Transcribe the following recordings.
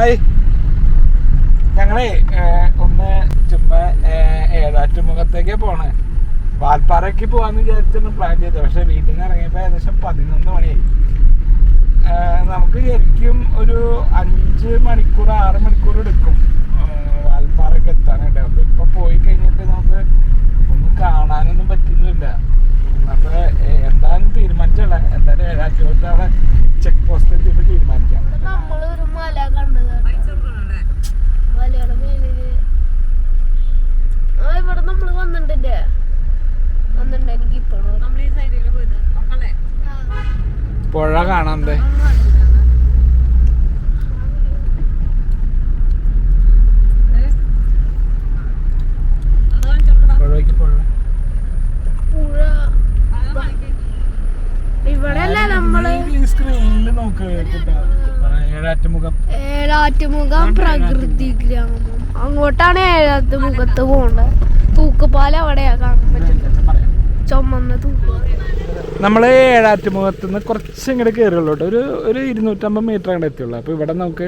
Hi. ഞങ്ങളെ ഒന്ന് ചുമ്മാ ഏഴാറ്റുമുഖത്തേക്ക് പോണേ. വാൽപ്പാറയ്ക്ക് പോകാന്ന് വിചാരിച്ചാണ് പ്ലാൻ ചെയ്തത്. പക്ഷെ വീട്ടിൽ നിന്ന് ഇറങ്ങിയപ്പോൾ ഏകദേശം 11 മണിയായി. നമുക്ക് ശരിക്കും ഒരു 5 മണിക്കൂർ 6 മണിക്കൂർ എടുക്കും വാൽപ്പാറയ്ക്ക് എത്താനായിട്ട്. അപ്പോൾ ഇപ്പോൾ പോയി കഴിഞ്ഞിട്ട് നമുക്ക് ഒന്നും കാണാനൊന്നും പറ്റുന്നില്ല. അപ്പോൾ എന്തായാലും തീരുമാനിച്ചല്ല, എന്തായാലും ഏഴാറ്റുമുഖത്ത് അവിടെ ചെക്ക് പോസ്റ്റ് എത്തിയപ്പോൾ തീരുമാനിക്കാം. ഇവിടെ നമ്മള് വന്നിട്ടുണ്ട്. എനിക്ക് പുഴ കാണാൻ ഇവിടെയല്ല നമ്മള് സ്ക്രീനിൽ നോക്ക്. ഏഴാറ്റുമുഖം പ്രകൃതി ഗ്രാമം. അങ്ങോട്ടാണ് ഏഴാറ്റുമുഖത്ത് പോണ്ടത്. തൂക്കുപാലം അവിടെയാ കാണാൻ പറ്റുന്നത്. ചുമന്ന തൂക്കുപാലം. നമ്മൾ ഏഴാറ്റുമുഖത്ത് നിന്ന് കുറച്ച് ഇങ്ങോട്ട് കയറുള്ളൂ കേട്ടോ. ഒരു 250 മീറ്റർ അങ്ങോട്ട് എത്തിയുള്ളൂ. അപ്പോൾ ഇവിടെ നമുക്ക്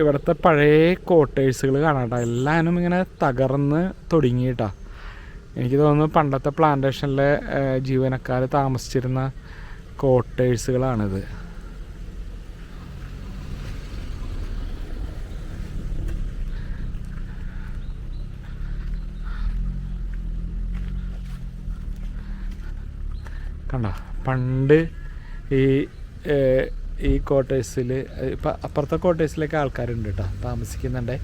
ഇവിടുത്തെ പഴയ കോട്ടേഴ്സുകൾ കാണാം കേട്ടോ. എല്ലാവരും ഇങ്ങനെ തകർന്ന് തുടങ്ങിയിട്ടാ. എനിക്ക് തോന്നുന്നു പണ്ടത്തെ പ്ലാന്റേഷനിലെ ജീവനക്കാർ താമസിച്ചിരുന്ന കോട്ടേഴ്സുകളാണിത്. കണ്ടോ, പണ്ട് ഈ കോട്ടേഴ്സിൽ ഇപ്പം അപ്പുറത്തെ കോട്ടേഴ്സിലൊക്കെ ആൾക്കാരുണ്ട് കേട്ടോ, താമസിക്കുന്നുണ്ട്.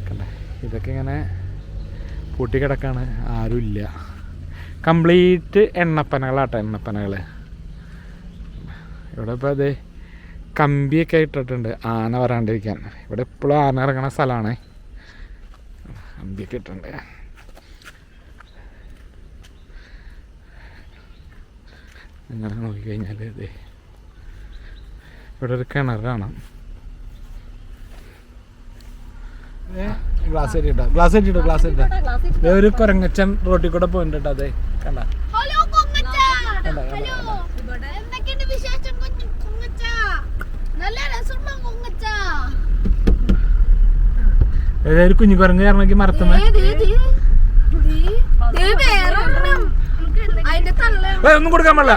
കണ്ടോ, ഇതൊക്കെ ഇങ്ങനെ പൂട്ടിക്കിടക്കാണ്, ആരുമില്ല. കംപ്ലീറ്റ് എണ്ണപ്പനകളാട്ടോ, എണ്ണപ്പനകൾ. ഇവിടെ ഇപ്പോൾ അത് കമ്പിയൊക്കെ ഇട്ടിട്ടുണ്ട് ആന വരാണ്ടിരിക്കാൻ. ഇവിടെ എപ്പോഴും ആന ഇറങ്ങണ സ്ഥലമാണ്. കമ്പിയൊക്കെ ഇട്ടിട്ടുണ്ട്. അങ്ങനെ നോക്കിക്കഴിഞ്ഞാൽ ഇതേ ഇവിടെ ഒരു കിണർ കാണാം. ഗ്ലാസ് ഒരു കുരങ്ങച്ചൻ റോട്ടിൽ കൂടെ പോയിട്ടുണ്ട്. അതെ കണ്ട, ഒരു കുഞ്ഞു കുരങ്ങ് കയറണമെങ്കിൽ മരത്തുമ്മ ഒന്നും കൊടുക്കാൻ പാടില്ല.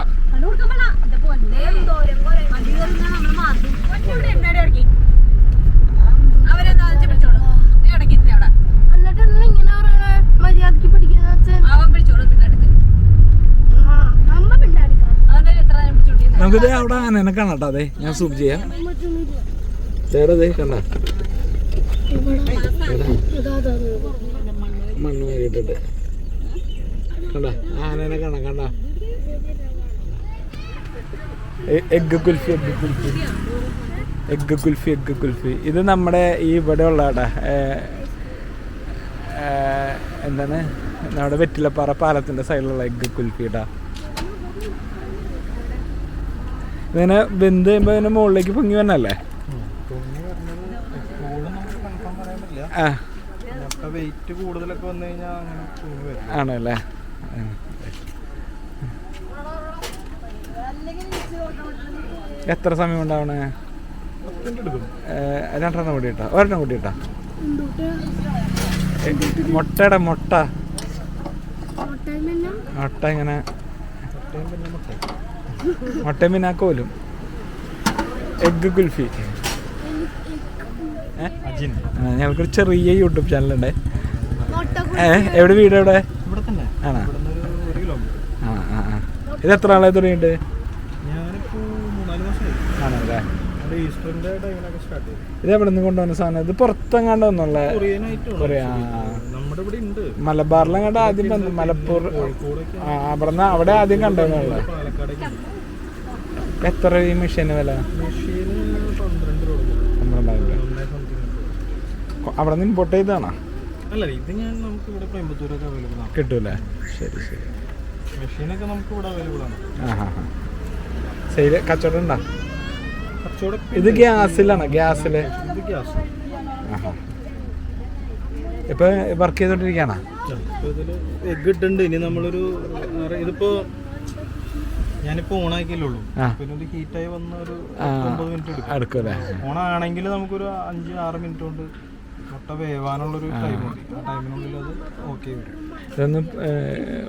നമുക്കിത് അവിടെ ആനനെ കാണാട്ടോ. അതെ, ഞാൻ സൂം ചെയ്യാം. ചേട്ടതേ കണ്ട, മണ്ണ് വരിയിട്ടിട്ട് കണ്ട, ആനനെ കാണാം. കണ്ട, എഗ് കുൽഫി. ഇത് നമ്മുടെ ഈ ഇവിടെ ഉള്ളതാ. എന്താണ്, നമ്മുടെ വെറ്റിലപ്പാറ പാലത്തിൻ്റെ സൈഡിലുള്ള എഗ് കുൽഫി ഇടാ. ഇങ്ങനെ വെന്ത് കഴിയുമ്പോൾ ഇതിൻ്റെ മുകളിലേക്ക് പൊങ്ങി വന്നല്ലേ. ആണല്ലേ. എത്ര സമയം ഉണ്ടാവണേ? 2 കൂടി ഇട്ടാ, 1 കൂടി ഇട്ടാ. മുട്ടയുടെ മുട്ട ഇങ്ങനെ മുട്ടയും പിന്നെ കോലും. എഗ് കുൽഫി. ഞങ്ങൾക്കൊരു ചെറിയ യൂട്യൂബ് ചാനലുണ്ട്. എവിടെ വീട്? എവിടെ ആണോ? ഇത് എത്ര ആളായി തുടങ്ങിയിട്ട്? ആണല്ലേ. ഇത് എവിടെ നിന്ന് കൊണ്ടുവന്ന സാധനം? ഇത് പുറത്തെങ്ങാണ്ട് ഒന്നുള്ള മലബാറിലെങ്ങാണ്ട് ആദ്യം വന്നു. മലപ്പൂർ അവിടെ ആദ്യം കണ്ടെന്നുള്ള. എത്ര ഈ മെഷീന് വില? അവിടെ നിന്ന് ഇമ്പോർട്ട് ചെയ്താണോ? കിട്ടൂലേ? ശരി. മെഷീനൊക്കെ നമുക്ക് ഇവിടെ അവൈലബിൾ ആണ്. ശരി, കച്ചവടം ഉണ്ടോ? ഇത് ഗ്യാസിലാണോ? ഗ്യാസില് ഇപ്പൊ വർക്ക് ചെയ്തോണ്ടിരിക്കാണോ? എഗ് ഇട്ടുണ്ട്. ഇനി നമ്മളൊരു ഇതിപ്പോ ഞാനിപ്പോ ഓണാക്കിയല്ലുള്ളൂ. പിന്നെ ഒരു ഹീറ്റായി വന്ന ഒരു 9 മിനിറ്റ് എടുക്കും. ഓണാണെങ്കിൽ നമുക്കൊരു 5-6 മിനിറ്റ് കൊണ്ട് മുട്ട വേവാനുള്ളൊരു ടൈം മതി. ആ ടൈമിനുള്ളിൽ അത് ഓക്കെ വരും. ഇതൊന്ന്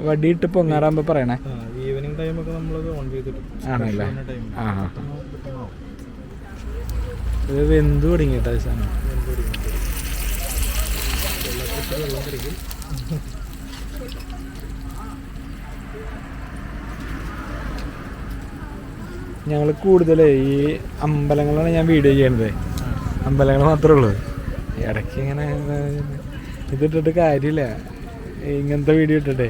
വടിയിട്ട് പൊങ്ങാറാകുമ്പോൾ പറയണേ. ഈവനിങ് ടൈമൊക്കെ നമ്മളത് ഓൺ ചെയ്തിടും. ആണല്ലേ? ഇത് വെന്ത് തുടങ്ങിയിട്ടാ സാധനം. വെള്ളം കടിക്കും. ഞങ്ങൾ കൂടുതലേ ഈ അമ്പലങ്ങളാണ് ഞാൻ വീഡിയോ ചെയ്യണത്. അമ്പലങ്ങൾ മാത്രമേ ഉള്ളൂ. ഇടയ്ക്ക് ഇങ്ങനെ ഇതിട്ടിട്ട് കാര്യമില്ല. ഇങ്ങനത്തെ വീഡിയോ ഇട്ടിട്ടേ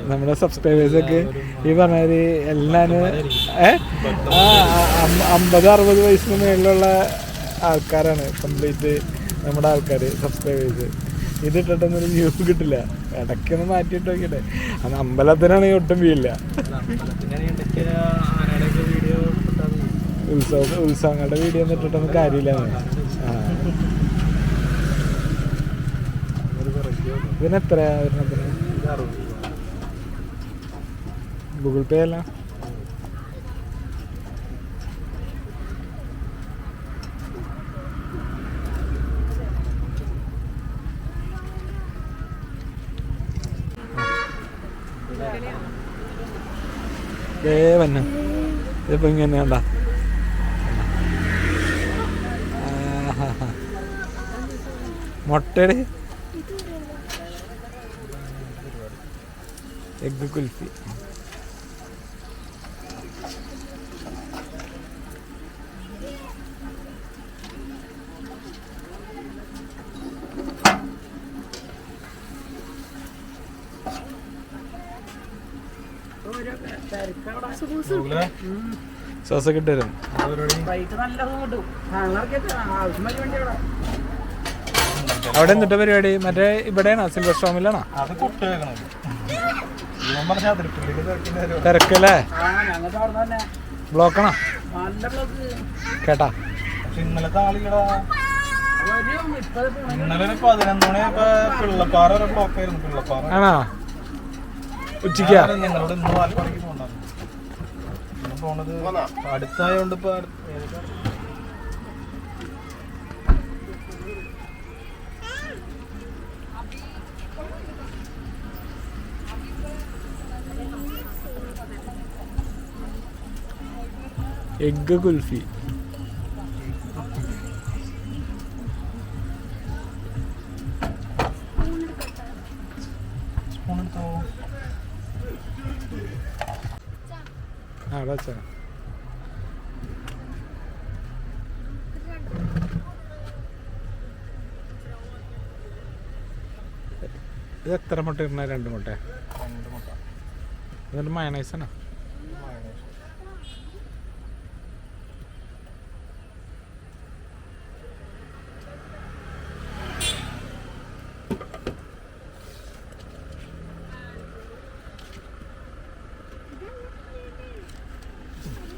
നമ്മുടെ സബ്സ്ക്രൈബേഴ്സൊക്കെ ഈ പറഞ്ഞാല് എല്ലാവരും 50-60 വയസ്സിന് മേളിലുള്ള ആൾക്കാരാണ് കംപ്ലീറ്റ് നമ്മുടെ ആൾക്കാർ, സബ്സ്ക്രൈബേഴ്സ്. ഇതിട്ടിട്ടൊന്നും വ്യൂ കിട്ടില്ല. ഇടയ്ക്കൊന്ന് മാറ്റിയിട്ട് നോക്കിട്ടെ. അത് അമ്പലത്തിനാണെങ്കിൽ ഒട്ടും വീഴില്ല. ഉത്സവങ്ങളുടെ വീഡിയോ ഒന്നും ഇട്ടിട്ടൊന്നും കാര്യമില്ല. ഇതിനെത്രയാ വരുന്നതിന്? ഗൂഗിൾ പേ അല്ല? വന്ന ഇതിപ്പോ ഇങ്ങനെ വേണ്ട. മുട്ടയുടെ എഗ് കുൽഫി. സോസൊക്കെ ഇട്ട് തരും. അവിടെ എന്നിട്ട് പരിപാടി മറ്റേ ഇവിടെയാണോ? സിൽവർ സ്റ്റോമിലാണോ? തിരക്കല്ലേ? ബ്ലോക്കാണോ? കേട്ടാ ഇന്നലത്തെ ആളുകളാ ഇന്നലെ 11 മണിയൊക്കെ പിള്ളപ്പാറ വരെ ബ്ലോക്കായിരുന്നു. പിള്ളപ്പാറ ആണോ? ഉച്ചയ്ക്കാ? ഞങ്ങളോട് ഇന്ന് വാൽപ്പാറയ്ക്ക് പോകണ്ടായിരുന്നു. പോണത് അടുത്തായോണ്ട് ഇപ്പൊ എഗ് കുൽഫി. ഇത് എത്ര മുട്ട ഇടണ? 2 മുട്ട. എന്നിട്ട് മയണൈസാണോ?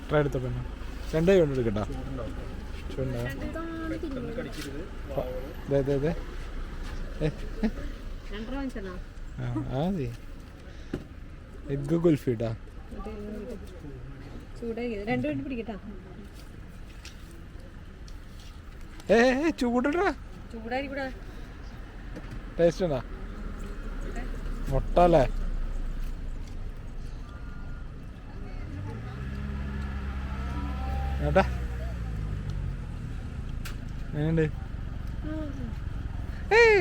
ട്രൈ എടുത്തോ. പിന്നെ 2 കൊണ്ട് എടുക്കട്ടോ. ചൂണ്ട മതി. എഗ് കുൽഫി ഇട്ടാ. ചൂടിടാ. ടേസ്റ്റ് ഉണ്ടോ? മുട്ട അല്ലേ? ഏട്ടാ എങ്ങനെയുണ്ട്?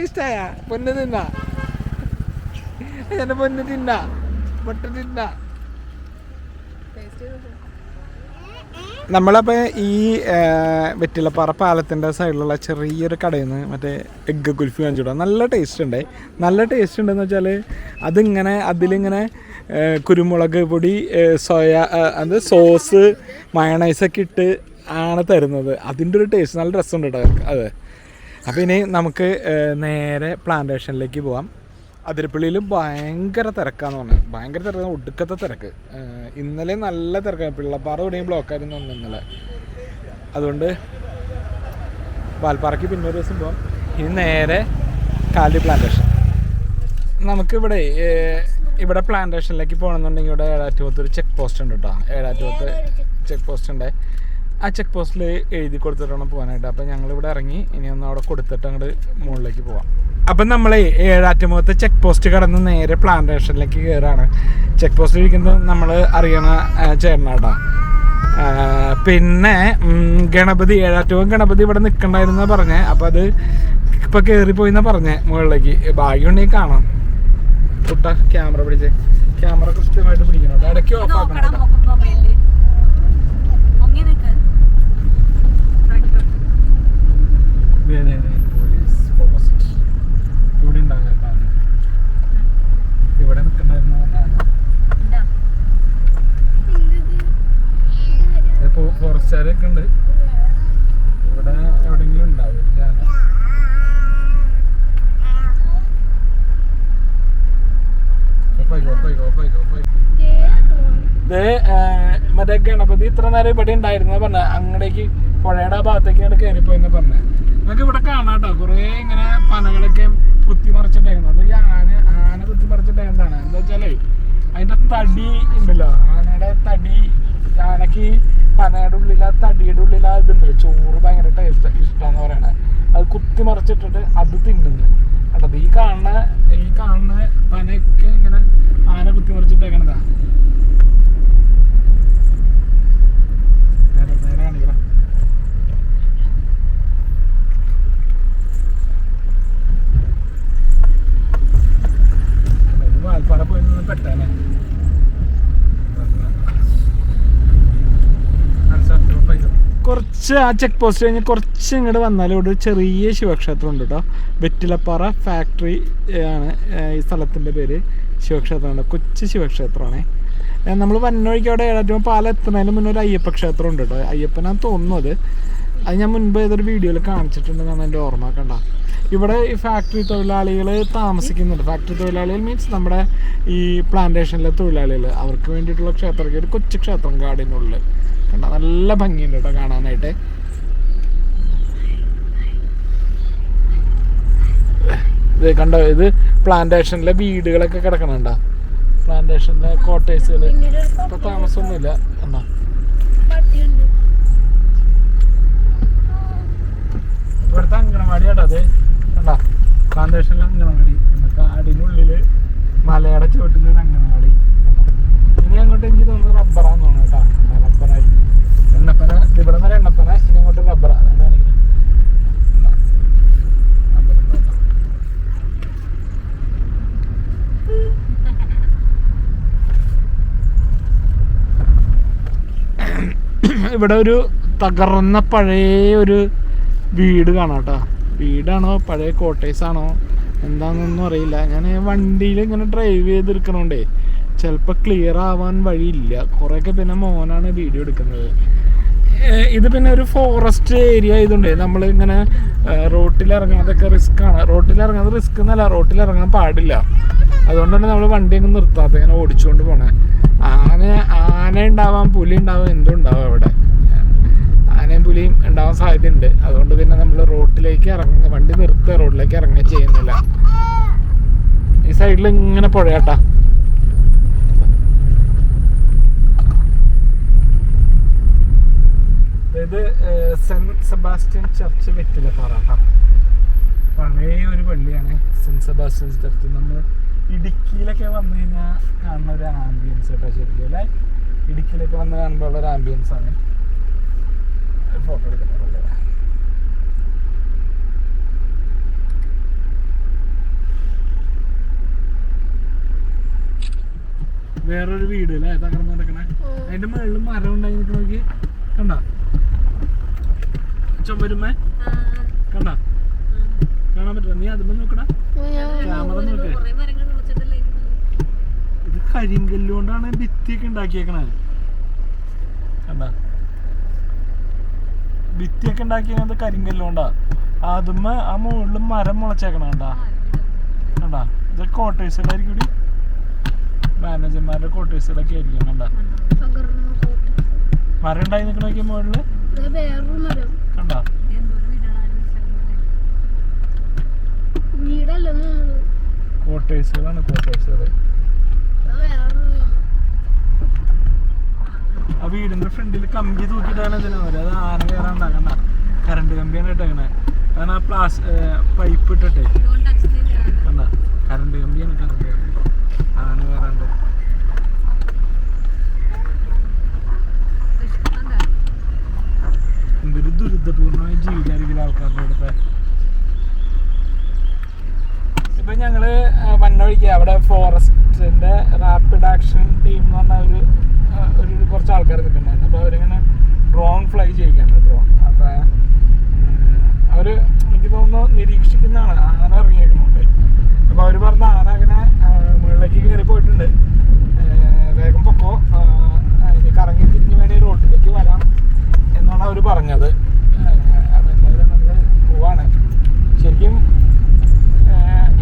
ഇഷ്ടായ? പൊന്ന് തിന്നാ? എന്റെ പൊന്ന് തിന്നാ? മുട്ട തിന്നാ? നമ്മളപ്പോൾ ഈ വെറ്റിലപ്പാറ പാലത്തിൻ്റെ സൈഡിലുള്ള ചെറിയൊരു കടയിൽ നിന്ന് മറ്റേ എഗ് കുൽഫി വാങ്ങിച്ചിടാം. നല്ല ടേസ്റ്റ് ഉണ്ട്. നല്ല ടേസ്റ്റ് ഉണ്ടെന്ന് വെച്ചാൽ അതിങ്ങനെ അതിലിങ്ങനെ കുരുമുളക് പൊടി, സോയ, അത് സോസ്, മയണൈസൊക്കെ ഇട്ട് ആണ് തരുന്നത്. അതിൻ്റെ ഒരു ടേസ്റ്റ് നല്ല രസമുണ്ട് കേട്ടോ അത്. അപ്പോൾ ഇനി നമുക്ക് നേരെ പ്ലാന്റേഷനിലേക്ക് പോവാം. അതിരപ്പള്ളിയിൽ ഭയങ്കര തിരക്കാന്ന് പറഞ്ഞത്. ഭയങ്കര തിരക്കാണ്, ഒടുക്കത്തെ തിരക്ക്. ഇന്നലെ നല്ല തിരക്കാണ്. പിള്ളപ്പാറ തുടങ്ങി ബ്ലോക്കായിരുന്നു ഇന്നലെ. അതുകൊണ്ട് വാൽപ്പാറയ്ക്ക് പിന്നെ ഒരു ദിവസം പോകാം. ഇനി നേരെ കാലി പ്ലാന്റേഷൻ. നമുക്കിവിടെ പ്ലാന്റേഷനിലേക്ക് പോകണമെന്നുണ്ടെങ്കിൽ ഇവിടെ ഏഴാറ്റുമുഖത്തൊരു ചെക്ക് പോസ്റ്റ് ഉണ്ട് കേട്ടോ, ഏഴാറ്റുപത്ത് ചെക്ക് പോസ്റ്റ് ഉണ്ട്. ആ ചെക്ക് പോസ്റ്റിൽ എഴുതി കൊടുത്തിട്ട് വേണം പോകാനായിട്ട്. അപ്പം ഞങ്ങളിവിടെ ഇറങ്ങി, ഇനി ഒന്ന് അവിടെ കൊടുത്തിട്ട് അങ്ങോട്ട് മുകളിലേക്ക് പോവാം. അപ്പം നമ്മൾ ഏഴാറ്റുമുഖത്ത് ചെക്ക് പോസ്റ്റ് കടന്ന് നേരെ പ്ലാന്റേഷനിലേക്ക് കയറാണ്. ചെക്ക് പോസ്റ്റിൽ ഇരിക്കുന്നത് നമ്മൾ അറിയണ ചേട്ടനാട്ടാ. പിന്നെ ഗണപതി, ഏഴാറ്റുമുഖം ഗണപതി ഇവിടെ നിൽക്കണ്ടായിരുന്ന പറഞ്ഞേ. അപ്പം അത് ഇപ്പം കയറിപ്പോയിന്നാ പറഞ്ഞേ മുകളിലേക്ക്. ഭാഗ്യമുണ്ടെങ്കിൽ കാണാം. കുട്ടാ ക്യാമറ പിടിച്ചേ, ക്യാമറ കൃത്യമായിട്ട് പിടിക്കണം, ഇടയ്ക്ക് ഓഫ് ആക്കണം. ഇവിടെ ഉണ്ടാകുന്ന ഇവിടെ നിൽക്കണ്ടായിരുന്ന ഫോറസ്റ്റുകാരൊക്കെ ഉണ്ട് ഇവിടെ. എവിടെയെങ്കിലും ഉണ്ടാവും. ഇത് മറ്റേ ഗണപതി ഇത്ര നേരം ഇവിടെ ഉണ്ടായിരുന്ന പറഞ്ഞ, അങ്ങടേക്ക് പുഴയുടെ ഭാഗത്തേക്ക് കയറിപ്പോയെന്ന് പറഞ്ഞത്. നമുക്ക് ഇവിടെ കാണാട്ടോ കുറേ ഇങ്ങനെ പനകളൊക്കെ കുത്തിമറിച്ചിട്ടേക്കുന്നത്. അത് ഈ ആന കുത്തിമറിച്ചിട്ടേക്കുന്നതാണ്. എന്താ വെച്ചാലേ അതിൻ്റെ തടി ഉണ്ടല്ലോ, ആനയുടെ തടി. ആനക്ക് പനയുടെ ഉള്ളിൽ ആ തടിയുടെ ഉള്ളിൽ ആ ഇതുണ്ട്, ചോറ് ഭയങ്കര ടേസ്റ്റ് ഇഷ്ടമെന്ന് പറയണേ. അത് കുത്തിമറിച്ചിട്ടിട്ട് അത് തിന്നുന്നു കേട്ടത്. ഈ കാണുന്ന പനയൊക്കെ ഇങ്ങനെ ആന കുത്തിമറിച്ചിട്ടേക്കണതാ. നേരെ കാണിക്കണം. വാൽപ്പാറ പോയി നിന്ന് പെട്ടാനെ. കുറച്ച് ആ ചെക്ക് പോസ്റ്റ് കഴിഞ്ഞ് കുറച്ച് ഇങ്ങോട്ട് വന്നാൽ ഇവിടെ ഒരു ചെറിയ ശിവക്ഷേത്രം ഉണ്ട് കേട്ടോ. വെറ്റിലപ്പാറ ഫാക്ടറി ആണ് ഈ സ്ഥലത്തിൻ്റെ പേര്. ശിവക്ഷേത്രമുണ്ട്, കൊച്ചു ശിവക്ഷേത്രമാണ്. നമ്മൾ വന്നൊഴിക്ക് അവിടെ ഏഴാറ്റുമ്പോൾ പാലം എത്തുന്നതിന് മുന്നേ ഒരു അയ്യപ്പ ക്ഷേത്രം ഉണ്ട് കേട്ടോ. അയ്യപ്പനാണ് തോന്നുന്നത്. അത് ഞാൻ മുൻപ് ഏതൊരു വീഡിയോയിൽ കാണിച്ചിട്ടുണ്ടെന്നാണ് എൻ്റെ ഓർമ്മ. കണ്ട ഇവിടെ ഈ ഫാക്ടറി തൊഴിലാളികൾ താമസിക്കുന്നുണ്ട്. ഫാക്ടറി തൊഴിലാളികൾ മീൻസ് നമ്മുടെ ഈ പ്ലാന്റേഷനിലെ തൊഴിലാളികൾ, അവർക്ക് വേണ്ടിയിട്ടുള്ള ക്ഷേത്രമൊക്കെ ഒരു കൊച്ചു ക്ഷേത്രം കാടിനുള്ളിൽ. കണ്ട നല്ല ഭംഗിയുണ്ട് കേട്ടോ കാണാനായിട്ട്. ഇത് കണ്ടോ, ഇത് പ്ലാന്റേഷനിലെ വീടുകളൊക്കെ കിടക്കണുണ്ടോ, പ്ലാന്റേഷനിലെ കോട്ടേഴ്സുകൾ. ഇപ്പൊ താമസമൊന്നുമില്ല. എന്നാ ഇവിടുത്തെ അങ്കണവാടി കേട്ടോ അത്. കണ്ടാ പ്ലാന്റേഷനിലെ അങ്കണവാടി, കാടിനുള്ളില് മലയുടെ ചുവട്ടിലൊരു അങ്കണവാടി. ഇനി അങ്ങോട്ട് എനിക്ക് തോന്നുന്നു റബ്ബറാന്ന് തോന്നുന്നു കേട്ടോ. റബ്ബറായി എണ്ണപ്പന, ഇവിടെ നിന്ന് എണ്ണപ്പന, ഇനി അങ്ങോട്ട് റബ്ബറാ. ഇവിടെ ഒരു തകർന്ന പഴയ ഒരു വീട് കാണാം കേട്ടോ. വീടാണോ പഴയ കോട്ടേഴ്സാണോ എന്താണെന്നൊന്നും അറിയില്ല. ഞാൻ വണ്ടിയിൽ ഇങ്ങനെ ഡ്രൈവ് ചെയ്തെടുക്കണോണ്ടേ ചിലപ്പോൾ ക്ലിയർ ആവാൻ വഴിയില്ല. കുറേയൊക്കെ പിന്നെ മോനാണ് വീഡിയോ എടുക്കുന്നത്. ഇത് പിന്നെ ഒരു ഫോറസ്റ്റ് ഏരിയ ആയതുകൊണ്ട് നമ്മൾ ഇങ്ങനെ റോട്ടിൽ ഇറങ്ങുന്നതൊക്കെ റിസ്ക് ആണ്. റോട്ടിൽ ഇറങ്ങുന്നത് റിസ്ക് എന്നല്ല, റോട്ടിൽ ഇറങ്ങാൻ പാടില്ല. അതുകൊണ്ട് തന്നെ നമ്മൾ വണ്ടി അങ്ങ് നിർത്താത്ത ഇങ്ങനെ ഓടിച്ചുകൊണ്ട് പോണേ. ആന ഉണ്ടാവാം, പുലി ഉണ്ടാവാം, എന്തും ഉണ്ടാവാം അവിടെ. ആനയും പുലിയും ഉണ്ടാവാൻ സാധ്യതയുണ്ട്. അതുകൊണ്ട് പിന്നെ നമ്മൾ റോട്ടിലേക്ക് ഇറങ്ങുന്ന, വണ്ടി നിർത്തുക, റോഡിലേക്ക് ഇറങ്ങുക ചെയ്യുന്നില്ല. ഈ സൈഡിൽ ഇങ്ങനെ പുഴയാട്ടാ. ഇത് സെന്റ് സെബാസ്റ്റ്യൻ ചർച്ച് വെറ്റിലപ്പാറ. പഴയ ഒരു പള്ളിയാണ് സെന്റ് സെബാസ്റ്റ്യൻ ചർച്ച്. നമ്മൾ ഇടുക്കിയിലൊക്കെ വന്നു കഴിഞ്ഞാൽ കാണുന്ന ഒരു ആംബിയൻസ് കേട്ടോ. ശരിക്കും അല്ലേ, ഇടുക്കിയിലൊക്കെ വന്ന് കാണുമ്പോൾ ഉള്ള ഒരു ആംബിയൻസ് ആണ്. ഫോട്ടോ എടുക്കുന്നത് വേറൊരു വീട് അല്ലേ തകർന്ന് നടക്കണേ. അതിന്റെ മുകളിൽ മരം ഉണ്ടായി നോക്കി കണ്ട, ചുമരുമേ കണ്ട, കാണാൻ പറ്റില്ല. നീ അതുമ്പോ നോക്കടാ, ക്യാമറ നോക്കേ. ഇത് കരിങ്കല്ല് കൊണ്ടാണ് ഭിത്തിയൊക്കെ ഉണ്ടാക്കിയേക്കണേ. കണ്ട, ഭിത്തിയൊക്കെ ഉണ്ടാക്കിയത് കരിങ്കല്ല് കൊണ്ടാ. അതുമ്മ ആ മുകളിൽ മരം മുളച്ചേക്കണ കണ്ടാ. കണ്ടാ, ഇത് കോട്ടേഴ്സുകളായിരിക്കും കൂടി, മാനേജർമാരുടെ കോട്ടേഴ്സുകളൊക്കെ ആയിരിക്കും. കണ്ട, മരം ഉണ്ടായി നിൽക്കണ മുകളില് കണ്ടാ. കോട്ടേഴ്സുകളാണ്, കോട്ടേഴ്സുകൾ. ആ വീടിന്റെ ഫ്രണ്ടിൽ കമ്പി തൂക്കിയിട്ടാണ് ഇതിന് പോലെ അത് ആന കയറാണ്ടാക്കണ്ട കറണ്ട് കമ്പിയാണ് ഇട്ടേക്കണേ കാരണം ആ പൈപ്പ് ഇട്ടിട്ടേ കണ്ട കറണ്ട് കമ്പിയാണ് കറണ്ട് കമ്പി ആന കയറാണ്ട് എന്തൊരു ദുരിതപൂർണമായ ജീവിതമായിരിക്കും ആൾക്കാരുടെ അടുത്ത്. ഇപ്പൊ ഞങ്ങള് വന്ന വഴിക്ക് അവിടെ ഫോറസ്റ്റിന്റെ റാപ്പിഡ് ആക്ഷൻ ടീം എന്ന് പറഞ്ഞ ഒരു കുറച്ച് ആൾക്കാർ നിൽക്കുന്നുണ്ടായിരുന്നു. അപ്പൊ അവരിങ്ങനെ ഡ്രോൺ ഫ്ലൈ ചെയ്യിക്കാണ് ഡ്രോൺ. അപ്പൊ അവര് എനിക്ക് തോന്നുന്നു നിരീക്ഷിക്കുന്നതാണ് ആന ഇറങ്ങിയേക്കുന്നുണ്ട്. അപ്പൊ അവര് പറഞ്ഞ ആന അങ്ങനെ മുകളിലേക്ക് കയറി പോയിട്ടുണ്ട്, വേഗം പൊക്കോ, ഇനി കറങ്ങി തിരിഞ്ഞ് വേണേ റോഡിലേക്ക് വരാം എന്നാണ് അവർ പറഞ്ഞത്. അപ്പം എന്തായാലും നമ്മൾ പോവാണ്. ശരിക്കും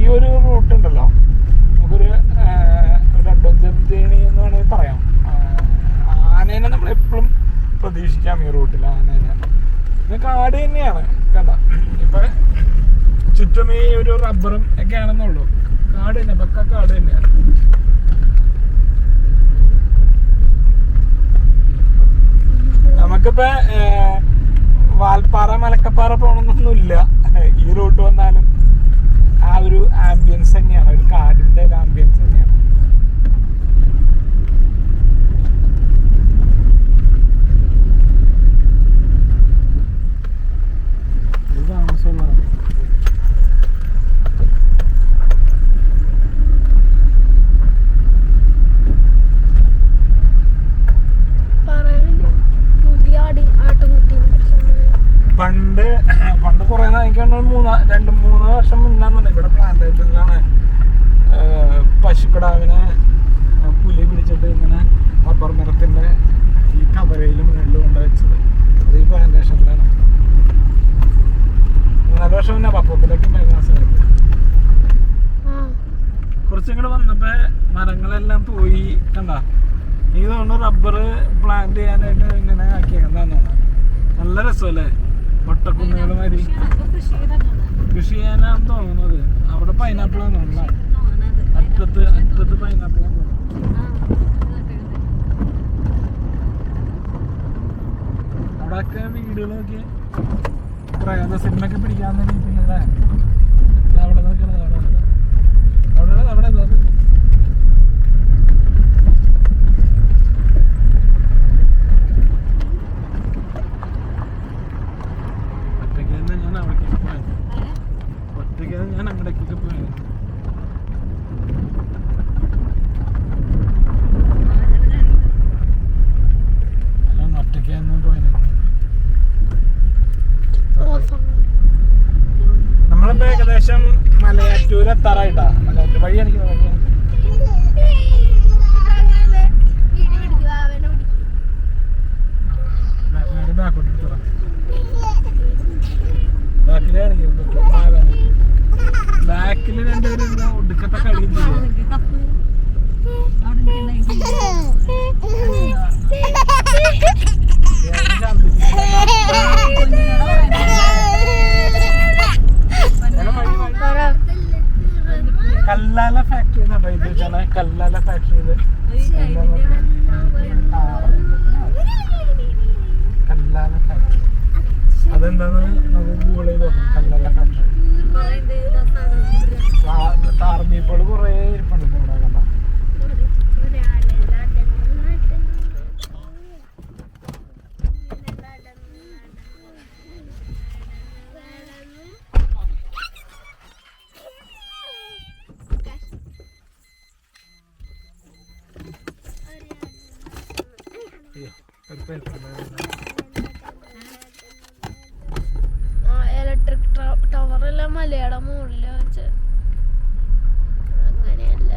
ഈ ഒരു റൂട്ട് ഉണ്ടല്ലോ നമുക്കൊരു അഡ്വഞ്ചർ ജേണി എന്ന് വേണമെങ്കിൽ പറയാം. ആനേനെ നമ്മളെപ്പോഴും പ്രതീക്ഷിക്കാം ഈ റൂട്ടിൽ. ആനേനെ ഇത് കാട് തന്നെയാണ് കേട്ടോ. ഇപ്പൊ ചുറ്റും ഈ ഒരു റബ്ബറും ഒക്കെ ആണെന്നുള്ളൂ. കാട് തന്നെ, പക്ക കാട് തന്നെയാണ്. നമുക്കിപ്പോ വാൽപ്പാറ മലക്കപ്പാറ പോകണമെന്നൊന്നുമില്ല. ഈ റൂട്ട് വന്നാലും ആ ഒരു ആംബിയൻസ് തന്നെയാണ്, ഒരു കാടിന്റെ ഒരു ആംബിയൻസ് തന്നെയാണ്. ഇത് താമസമുള്ളതാണ്. പണ്ട് കുറെ എനിക്ക് 2-3 വർഷം മുന്നാണ് ഇവിടെ പ്ലാന്റേഷനിലാണ് പശുക്കിടാവിനെ പുലി പിടിച്ചിട്ട് ഇങ്ങനെ റബ്ബർ മരത്തിന്റെ ഈ കവരയിൽ മുകളിൽ കൊണ്ട് വെച്ചത്. അത് ഈ പ്ലാന്റേഷനിലാണ്. 4 വർഷം മുന്നേ പപ്പത്തിലേക്ക് മേഘാസമായിട്ട് കുറച്ചിങ്ങോട്ട് വന്നപ്പോ മരങ്ങളെല്ലാം പോയി കണ്ട. എനിക്ക് തോന്നുന്നു റബ്ബർ പ്ലാന്റ് ചെയ്യാനായിട്ട് ഇങ്ങനെ ആക്കിയേക്കുന്നതാണ്. നല്ല രസമല്ലേ, വട്ടക്കുന്നുകളുമാരി കൃഷി ചെയ്യാനാണെന്ന് തോന്നുന്നത്. അവിടെ പൈനാപ്പിളാണ് തോന്നുന്നത്, അറ്റത്ത് പൈനാപ്പിളാണ് തോന്നുന്നത്. അവിടെയൊക്കെ വീടുകളൊക്കെ പ്രേത സിനിമയൊക്കെ പിടിക്കാവുന്ന രീതിയിലല്ലേ. അവിടെ നോക്കണത് അവിടെ എന്താ ഞാൻ അങ്ങടേക്കൊക്കെ പോയത്. അല്ല ഒറ്റയ്ക്കൊന്നും പോയത്. നമ്മളിപ്പോ ഏകദേശം മലയാറ്റൂർ എത്താറായിട്ടാ. മലയാറ്റൂർ വഴി എനിക്ക് ബാക്കില് രണ്ടുപേരും ഒടുക്കത്തെ കളി Kallala factory Kallala factory Kallala factory അതെന്താന്ന് നമുക്ക് ഗൂഗിൾ ചെയ്ത് നോക്കാം. കല്ലാല ഫാക്ടറി താർമീപ്പുകൾ കുറേ ഇരിപ്പുണ്ട് ഇവിടെ കണ്ട. ഇലക്ട്രിക് ടവറെല്ലാം മലയുടെ മുകളിൽ വെച്ച് അങ്ങനെയല്ല.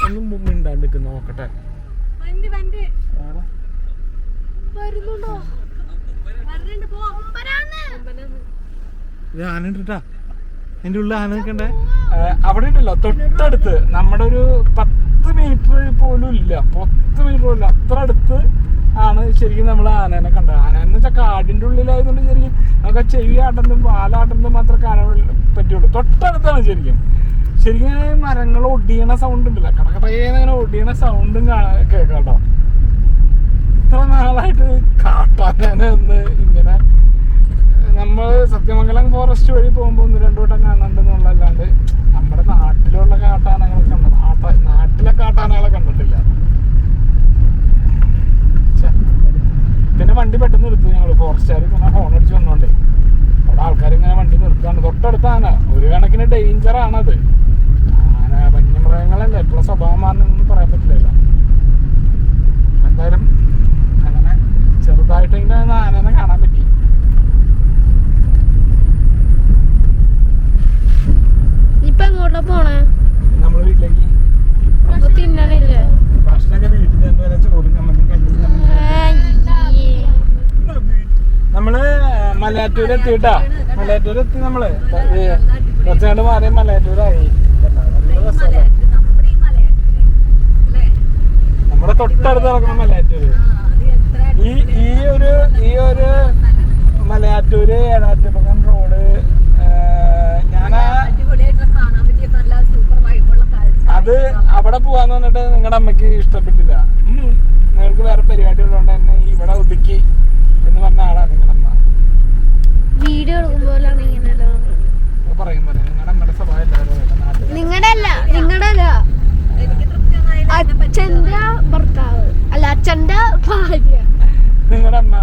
ഒന്നും മിണ്ടാണ്ട് നോക്കട്ടെ. വരുന്നുണ്ടോ? ആനട്ടാ എന്റെ ഉള്ളിൽ ആന നിൽക്കണ്ടേ. അവിടെ ഉണ്ടല്ലോ തൊട്ടടുത്ത് നമ്മുടെ ഒരു 10 മീറ്റർ പോലും ഇല്ല, 10 മീറ്റർ പോലും അത്ര അടുത്ത് ആണ് ശരിക്കും നമ്മൾ ആനേനെ കണ്ടത്. ആനയെന്ന് വെച്ചാൽ കാടിന്റെ ഉള്ളിലായതുകൊണ്ട് ശരിക്കും നമുക്ക് ചെവി ആട്ടുന്നതും വാലാട്ടുന്നതും മാത്രമേ കാണാൻ പറ്റുള്ളൂ. തൊട്ടടുത്താണ് ശരിക്കും മരങ്ങൾ ഒടിയണ സൗണ്ട് ഉണ്ടല്ലോ, കടകടേന്നിങ്ങനെ ഒടിയണ സൗണ്ടും കേൾക്കാം കേട്ടോ. ഇത്ര നാളായിട്ട് കാട്ടാനേനെ ഒന്ന് ഇങ്ങനെ നമ്മൾ സത്യമംഗലം ഫോറസ്റ്റ് വഴി പോകുമ്പോൾ 1-2 വട്ടം കാണുന്നുണ്ടെന്നുള്ളതല്ലാണ്ട് നമ്മുടെ നാട്ടിലുള്ള കാട്ടാനകളെ നാട്ടിലെ കാട്ടാനകളെ കണ്ടിട്ടില്ല. പിന്നെ വണ്ടി പെട്ടെന്ന് നിർത്തും ഞങ്ങൾ. ഫോറസ്റ്റുകാർ ഇങ്ങനെ ഹോൺ അടിച്ച് വന്നോണ്ടേ അവിടെ ആൾക്കാരിങ്ങനെ വണ്ടി നിർത്താണ്ട്. തൊട്ടടുത്താണ്, ഒരു കണക്കിന് ഡേഞ്ചറാണത്. ആന വന്യമൃഗങ്ങളല്ലേ, എപ്പോഴും സ്വഭാവമാണെന്നൊന്നും പറയാൻ പറ്റില്ലല്ലോ. എന്തായാലും അങ്ങനെ ചെറുതായിട്ട് ഇങ്ങനെ ആനനെ കാണാൻ പറ്റി. ഇപ്പൊ എങ്ങോട്ടാ പോണേ? നമ്മള് വീട്ടിലേക്ക് തിന്നണില്ലേ? ഭക്ഷണമൊക്കെ വീട്ടിൽ തന്നെ ചോറും കമ്മന്തും കഞ്ഞിയും നമ്മള് മലയാറ്റൂര് എത്തിട്ടാ. മലയാറ്റൂര് എത്തി നമ്മള്. കുറച്ചുകൊണ്ട് മാറി മലയാറ്റൂരായി. നല്ല രസമല്ലേ നമ്മുടെ തൊട്ടടുത്ത് നടക്കുന്ന മലയാറ്റൂര്. ഈ ഒരു മലയാറ്റൂര് ഏഴാറ്റുപുറം റോഡ് അത് അവിടെ പോവാന്ന് പറഞ്ഞിട്ട് നിങ്ങളുടെ അമ്മയ്ക്ക് ഇഷ്ടപ്പെട്ടില്ല. നിങ്ങൾക്ക് വേറെ പരിപാടി ഉള്ളതുകൊണ്ട് തന്നെ ഇവിടെ ഒതുക്കി എന്ന് പറഞ്ഞ ആളാണ് നിങ്ങളുടെ അമ്മ. വീഡിയോ എടുക്കുമ്പോഴാണ് ഇങ്ങനെയല്ലോ പറയും നിങ്ങളുടെ അമ്മയുടെ സ്വഭാവം നിങ്ങളുടെ അല്ല അച്ഛന്റെ ഭർത്താവ് അല്ല അച്ഛന്റെ ഭാര്യ. നിങ്ങളുടെ അമ്മ